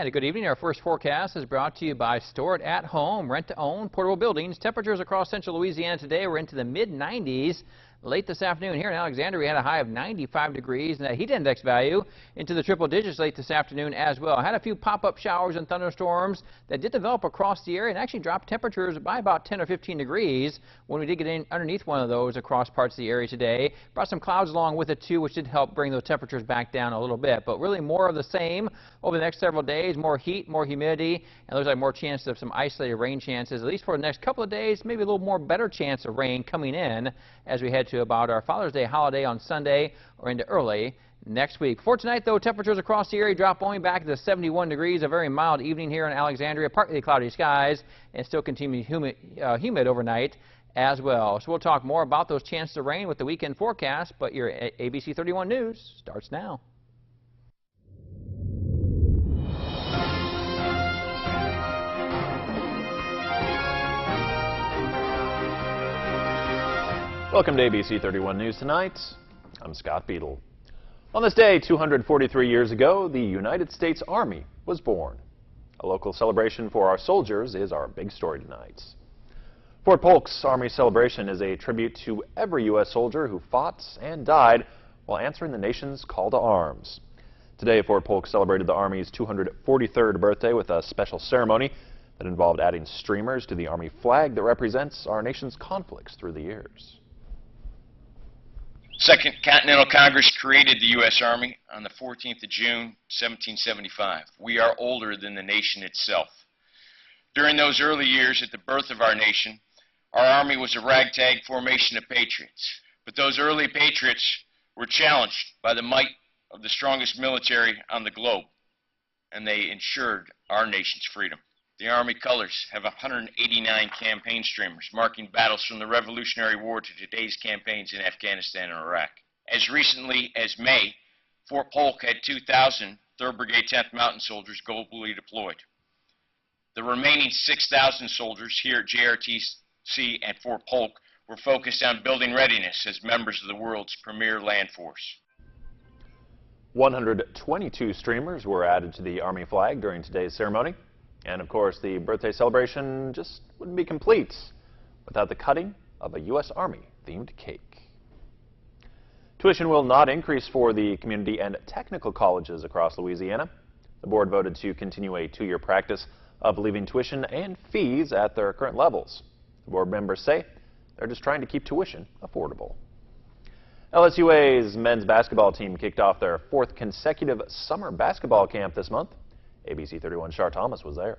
And good evening. Our first forecast is brought to you by Store It at Home, rent to own, portable buildings. Temperatures across central Louisiana today were into the mid-90s. Late this afternoon here in Alexandria, we had a high of 95 degrees, and that heat index value into the triple digits late this afternoon as well. Had a few pop-up showers and thunderstorms that did develop across the area and actually dropped temperatures by about 10 or 15 degrees when we did get in underneath one of those across parts of the area today. Brought some clouds along with it too, which did help bring those temperatures back down a little bit. But really more of the same over the next several days. More heat, more humidity, and looks like more chances of some isolated rain chances, at least for the next couple of days. Maybe a little more better chance of rain coming in as we head to about our Father's Day holiday on Sunday or into early next week. For tonight, though, temperatures across the area drop only back to 71 degrees. A very mild evening here in Alexandria, partly cloudy skies, and still continue humid overnight as well. So we'll talk more about those chances of rain with the weekend forecast, but your ABC 31 News starts now. Welcome to ABC 31 News Tonight. I'm Scott Beadle. On this day, 243 years ago, the United States Army was born. A local celebration for our soldiers is our big story tonight. Fort Polk's Army celebration is a tribute to every U.S. soldier who fought and died while answering the nation's call to arms. Today, Fort Polk celebrated the Army's 243rd birthday with a special ceremony that involved adding streamers to the Army flag that represents our nation's conflicts through the years. Second Continental Congress created the U.S. Army on the 14th of June, 1775. We are older than the nation itself. During those early years at the birth of our nation, our Army was a ragtag formation of patriots. But those early patriots were challenged by the might of the strongest military on the globe, and they ensured our nation's freedom. The Army colors have 189 campaign streamers marking battles from the Revolutionary War to today's campaigns in Afghanistan and Iraq. As recently as May, Fort Polk had 2,000 3rd Brigade 10th Mountain soldiers globally deployed. The remaining 6,000 soldiers here at JRTC and Fort Polk were focused on building readiness as members of the world's premier land force. 122 streamers were added to the Army flag during today's ceremony. And of course, the birthday celebration just wouldn't be complete without the cutting of a U.S. Army-themed cake. Tuition will not increase for the community and technical colleges across Louisiana. The board voted to continue a 2-year practice of leaving tuition and fees at their current levels. The board members say they're just trying to keep tuition affordable. LSUA's men's basketball team kicked off their 4th consecutive summer basketball camp this month. ABC 31's Shar Thomas was there.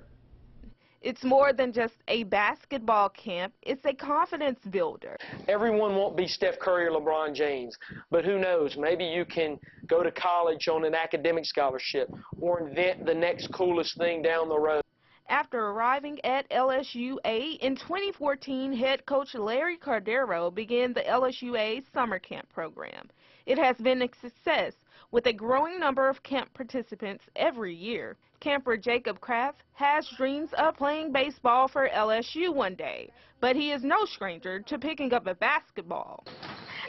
It's more than just a basketball camp, it's a confidence builder. Everyone won't be Steph Curry or LeBron James, but who knows, maybe you can go to college on an academic scholarship or invent the next coolest thing down the road. After arriving at LSUA in 2014, head coach Larry Cardero began the LSUA summer camp program. It has been a success with a growing number of camp participants every year. Camper Jacob Kraft has dreams of playing baseball for LSU one day, but he is no stranger to picking up a basketball.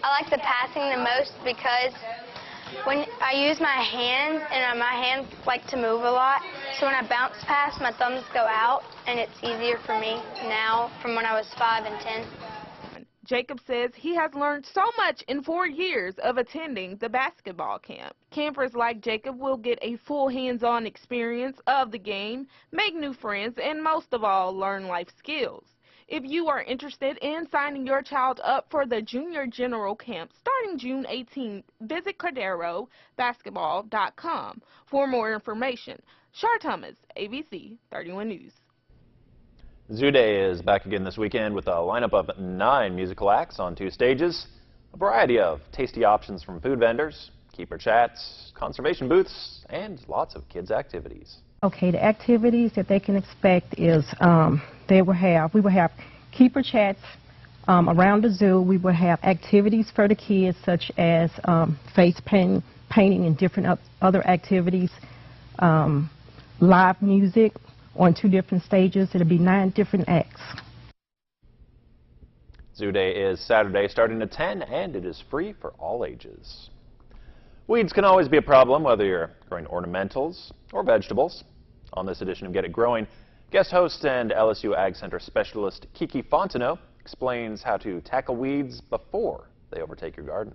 I like the passing the most because when I use my hands, and my hands like to move a lot, so when I bounce pass, my thumbs go out, and it's easier for me now from when I was 5 and 10. Jacob says he has learned so much in 4 years of attending the basketball camp. Campers like Jacob will get a full hands-on experience of the game, make new friends, and most of all, learn life skills. If you are interested in signing your child up for the Junior General Camp starting June 18th, visit CarderoBasketball.com for more information. Shar Thomas, ABC 31 News. Zoo Day is back again this weekend with a lineup of 9 musical acts on 2 stages, a variety of tasty options from food vendors, keeper chats, conservation booths, and lots of kids' activities. Okay, the activities that they can expect is we will have keeper chats around the zoo. We will have activities for the kids such as face painting and different other activities, live music on 2 different stages. It'll be 9 different acts. Zoo Day is Saturday starting at 10, and it is free for all ages. Weeds can always be a problem, whether you're growing ornamentals or vegetables. On this edition of Get It Growing, guest host and LSU Ag Center specialist Kiki Fontenot explains how to tackle weeds before they overtake your garden.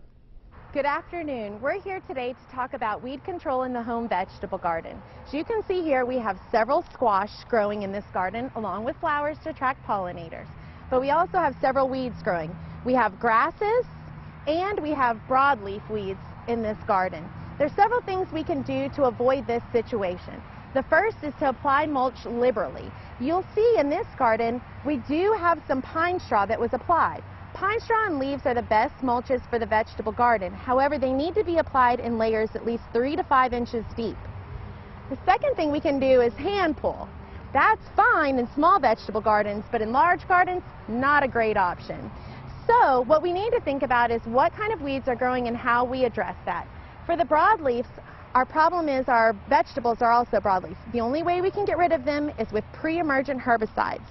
Good afternoon. We're here today to talk about weed control in the home vegetable garden. As you can see here, we have several squash growing in this garden along with flowers to attract pollinators. But we also have several weeds growing. We have grasses and we have broadleaf weeds in this garden. There's several things we can do to avoid this situation. The first is to apply mulch liberally. You'll see in this garden we do have some pine straw that was applied. Pine straw and leaves are the best mulches for the vegetable garden. However, they need to be applied in layers at least 3 to 5 inches deep. The second thing we can do is hand pull. That's fine in small vegetable gardens, but in large gardens, not a great option. So what we need to think about is what kind of weeds are growing and how we address that. For the broadleafs, our problem is our vegetables are also broadleaf. The only way we can get rid of them is with pre-emergent herbicides.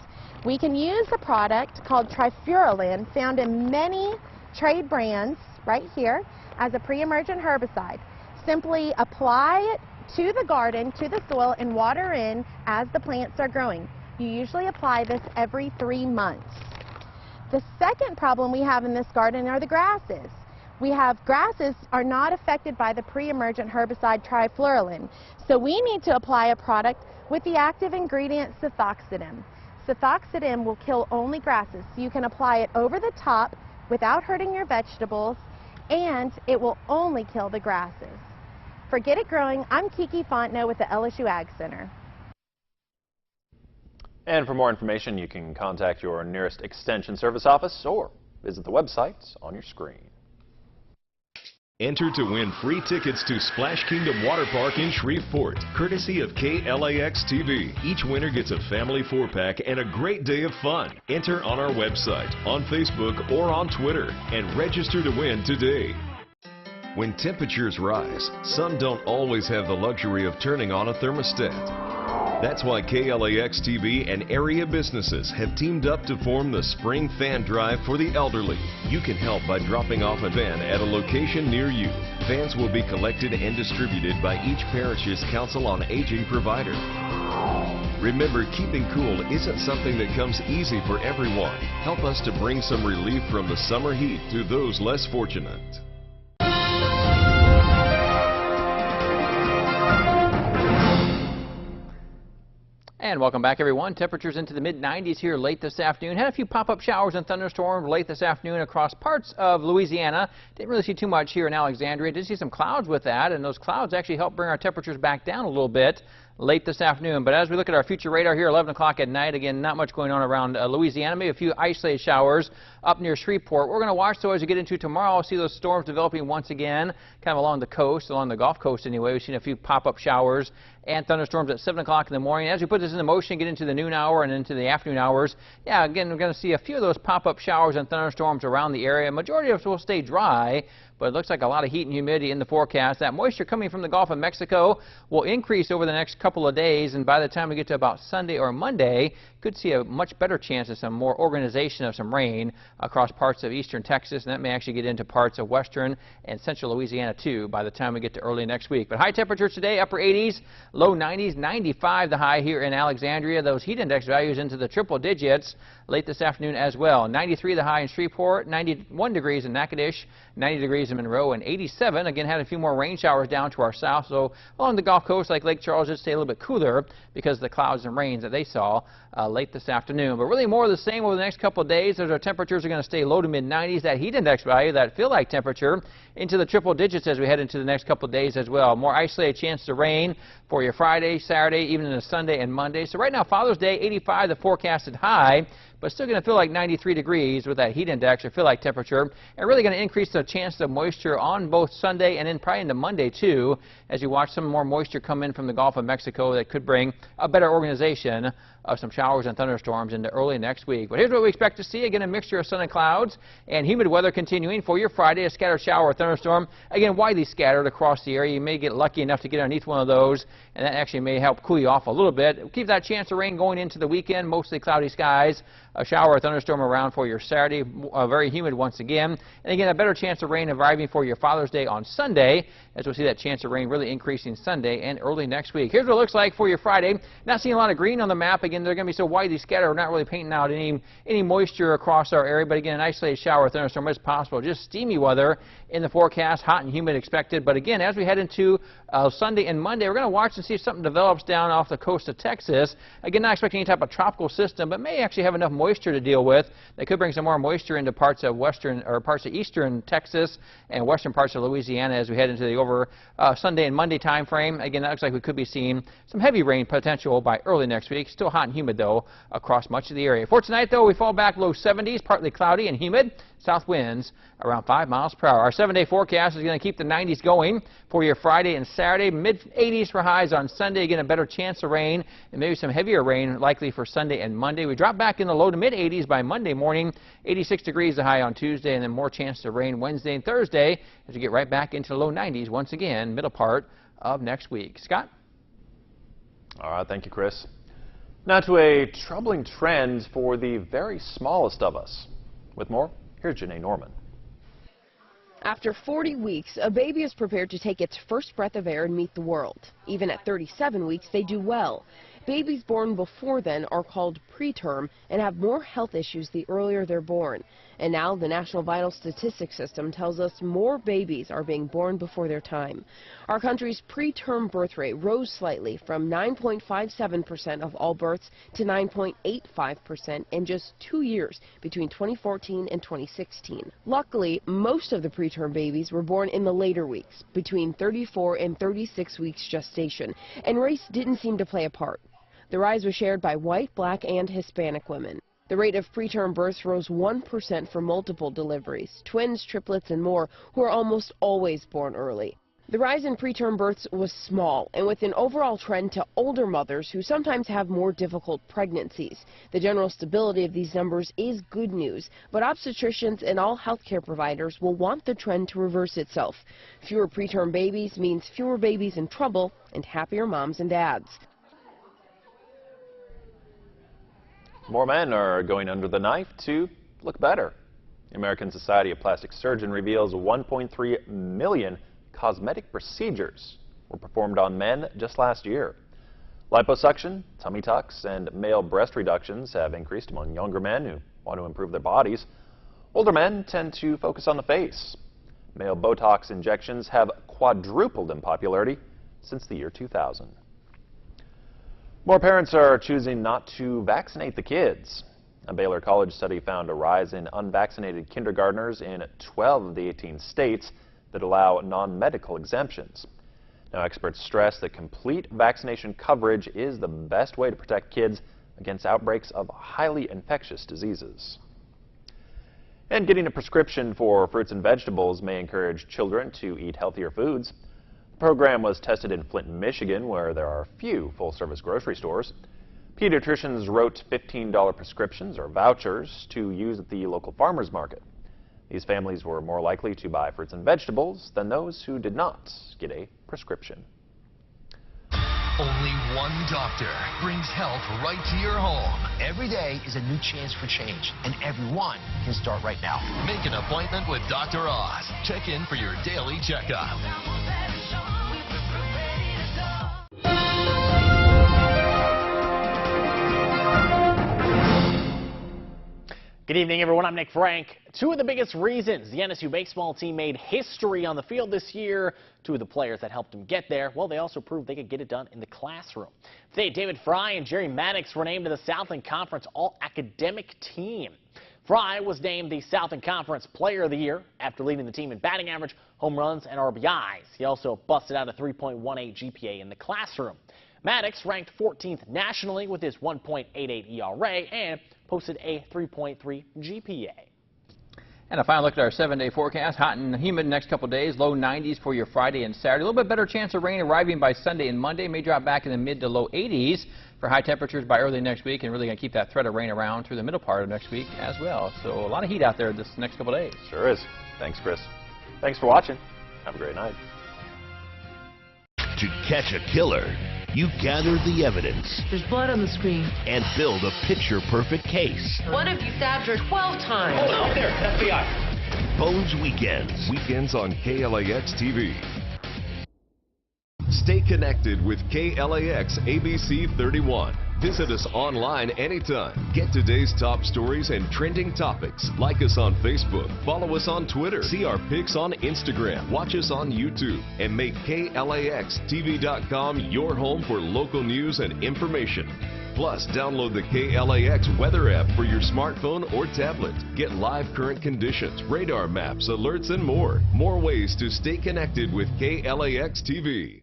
We can use a product called trifuralin, found in many trade brands right here, as a pre-emergent herbicide. Simply apply it to the garden, to the soil, and water in as the plants are growing. You usually apply this every 3 months. The second problem we have in this garden are the grasses. Grasses are not affected by the pre-emergent herbicide trifluralin, so we need to apply a product with the active ingredient cefoxidime. Cefoxidime will kill only grasses, so you can apply it over the top without hurting your vegetables, and it will only kill the grasses. For Get It Growing, I'm Kiki Fontenot with the LSU Ag Center. And for more information, you can contact your nearest Extension Service office or visit the websites on your screen. Enter to win free tickets to Splash Kingdom Water Park in Shreveport, courtesy of KLAX TV. Each winner gets a family 4-pack and a great day of fun. Enter on our website, on Facebook, or on Twitter, and register to win today. When temperatures rise, some don't always have the luxury of turning on a thermostat. That's why KLAX TV and area businesses have teamed up to form the Spring Fan Drive for the elderly. You can help by dropping off a fan at a location near you. Fans will be collected and distributed by each parish's Council on Aging provider. Remember, keeping cool isn't something that comes easy for everyone. Help us to bring some relief from the summer heat to those less fortunate. And welcome back, everyone. Temperatures into the mid-90s here late this afternoon. Had a few pop-up showers and thunderstorms late this afternoon across parts of Louisiana. Didn't really see too much here in Alexandria. Did see some clouds with that, and those clouds actually helped bring our temperatures back down a little bit late this afternoon. But as we look at our future radar here, 11 o'clock at night, again, not much going on around Louisiana. Maybe a few isolated showers up near Shreveport. We're going to watch, though, as we get into tomorrow, see those storms developing once again, kind of along the coast, along the Gulf Coast anyway. We've seen a few pop-up showers and thunderstorms at 7 o'clock in the morning. As we put this into motion, get into the noon hour and into the afternoon hours, yeah, again, we're going to see a few of those pop-up showers and thunderstorms around the area. Majority of us will stay dry, but it looks like a lot of heat and humidity in the forecast. That moisture coming from the Gulf of Mexico will increase over the next couple of days, and by the time we get to about Sunday or Monday, could see a much better chance of some more organization of some rain across parts of eastern Texas, and that may actually get into parts of western and central Louisiana too by the time we get to early next week. But high temperatures today, upper 80s, low 90s, 95 the high here in Alexandria. Those heat index values into the triple digits late this afternoon as well. 93 the high in Shreveport, 91 degrees in Natchitoches, 90 degrees in Monroe, and 87. Again, had a few more rain showers down to our south, so along the Gulf Coast like Lake Charles did stay a little bit cooler because of the clouds and rains that they saw late this afternoon. But really more of the same over the next couple of days as our temperatures are going to stay low to mid-90s. That heat index value, that feel-like temperature, into the triple digits as we head into the next couple of days as well. More isolated chance of rain for your Friday, Saturday, even into Sunday and Monday. So right now, Father's Day, 85 the forecasted high, but still going to feel like 93 degrees with that heat index or feel-like temperature, and really going to increase the chance of moisture on both Sunday and then probably into Monday too, as you watch some more moisture come in from the Gulf of Mexico that could bring a better organization of some showers and thunderstorms into early next week. But here's what we expect to see. Again, a mixture of sun and clouds and humid weather continuing for your Friday. A scattered shower or thunderstorm, again, widely scattered across the area. You may get lucky enough to get underneath one of those, and that actually may help cool you off a little bit. Keep that chance of rain going into the weekend. Mostly cloudy skies a shower or thunderstorm around for your Saturday. Very humid once again. And again, a better chance of rain arriving for your Father's Day on Sunday, as we'll see that chance of rain really increasing Sunday and early next week. Here's what it looks like for your Friday. Not seeing a lot of green on the map. Again, they're going to be so widely scattered, we're not really painting out any moisture across our area. But again, an isolated shower or thunderstorm is possible. Just steamy weather in the forecast, hot and humid expected. But again, as we head into Sunday and Monday, we're going to watch and see if something develops down off the coast of Texas. Again, not expecting any type of tropical system, but may actually have enough moisture to deal with. They could bring some more moisture into parts of eastern Texas and western parts of Louisiana as we head into the Sunday and Monday time frame. Again, that looks like we could be seeing some heavy rain potential by early next week. Still hot and humid though across much of the area. For tonight though, we fall back low 70s, partly cloudy and humid. South winds around 5 miles per hour. Our 7-day forecast is going to keep the 90s going for your Friday and Saturday. Mid-80s for highs on Sunday. Again, a better chance of rain and maybe some heavier rain likely for Sunday and Monday. We drop back in the low to mid-80s by Monday morning. 86 degrees the high on Tuesday, and then more chance of rain Wednesday and Thursday as we get right back into the low 90s once again, middle part of next week. Scott? All right, thank you, Chris. Now to a troubling trend for the very smallest of us. With more, here's Janae Norman. After 40 weeks, a baby is prepared to take its first breath of air and meet the world. Even at 37 weeks, they do well. Babies born before then are called preterm and have more health issues the earlier they're born. And now the National Vital Statistics System tells us more babies are being born before their time. Our country's preterm birth rate rose slightly from 9.57% of all births to 9.85% in just 2 years between 2014 and 2016. Luckily, most of the preterm babies were born in the later weeks, between 34 and 36 weeks gestation, and race didn't seem to play a part. The rise was shared by white, black, and Hispanic women. The rate of preterm births rose 1% for multiple deliveries, twins, triplets, and more, who are almost always born early. The rise in preterm births was small, and with an overall trend to older mothers who sometimes have more difficult pregnancies. The general stability of these numbers is good news, but obstetricians and all healthcare providers will want the trend to reverse itself. Fewer preterm babies means fewer babies in trouble and happier moms and dads. More men are going under the knife to look better. The American Society of Plastic Surgeons reveals 1.3 million cosmetic procedures were performed on men just last year. Liposuction, tummy tucks, and male breast reductions have increased among younger men who want to improve their bodies. Older men tend to focus on the face. Male Botox injections have quadrupled in popularity since the year 2000. More parents are choosing not to vaccinate the kids. A Baylor College study found a rise in unvaccinated kindergartners in 12 of the 18 states that allow non-medical exemptions. Now, experts stress that complete vaccination coverage is the best way to protect kids against outbreaks of highly infectious diseases. And getting a prescription for fruits and vegetables may encourage children to eat healthier foods. The program was tested in Flint, Michigan, where there are few full-service grocery stores. Pediatricians wrote $15 prescriptions or vouchers to use at the local farmers market. These families were more likely to buy fruits and vegetables than those who did not get a prescription. Only one doctor brings health right to your home. Every day is a new chance for change, and everyone can start right now. Make an appointment with Dr. Oz. Check in for your daily checkup. Good evening, everyone. I'm Nick Frank. Two of the biggest reasons the NSU baseball team made history on the field this year, two of the players that helped them get there, well, they also proved they could get it done in the classroom. Today, David Fry and Jerry Maddox were named to the Southland Conference All-Academic Team. Fry was named the Southland Conference Player of the Year after leading the team in batting average, home runs, and RBIs. He also busted out a 3.18 GPA in the classroom. Maddox ranked 14th nationally with his 1.88 ERA and posted a 3.3 GPA. And a final look at our 7-day forecast. Hot and humid next couple days. Low 90s for your Friday and Saturday. A little bit better chance of rain arriving by Sunday and Monday. May drop back in the mid to low 80s for high temperatures by early next week, and really going to keep that threat of rain around through the middle part of next week as well. So a lot of heat out there this next couple days. Sure is. Thanks, Chris. Thanks for watching. Have a great night. To catch a killer, You gather the evidence. There's blood on the screen. And build a picture-perfect case. What if you stabbed her 12 times? Hold on, up there, FBI. Bones Weekends. Weekends on KLAX TV. Stay connected with KLAX ABC31. Visit us online anytime. Get today's top stories and trending topics. Like us on Facebook. Follow us on Twitter. See our pics on Instagram. Watch us on YouTube. And make KLAXTV.com your home for local news and information. Plus, download the KLAX weather app for your smartphone or tablet. Get live current conditions, radar maps, alerts, and more. More ways to stay connected with KLAX TV.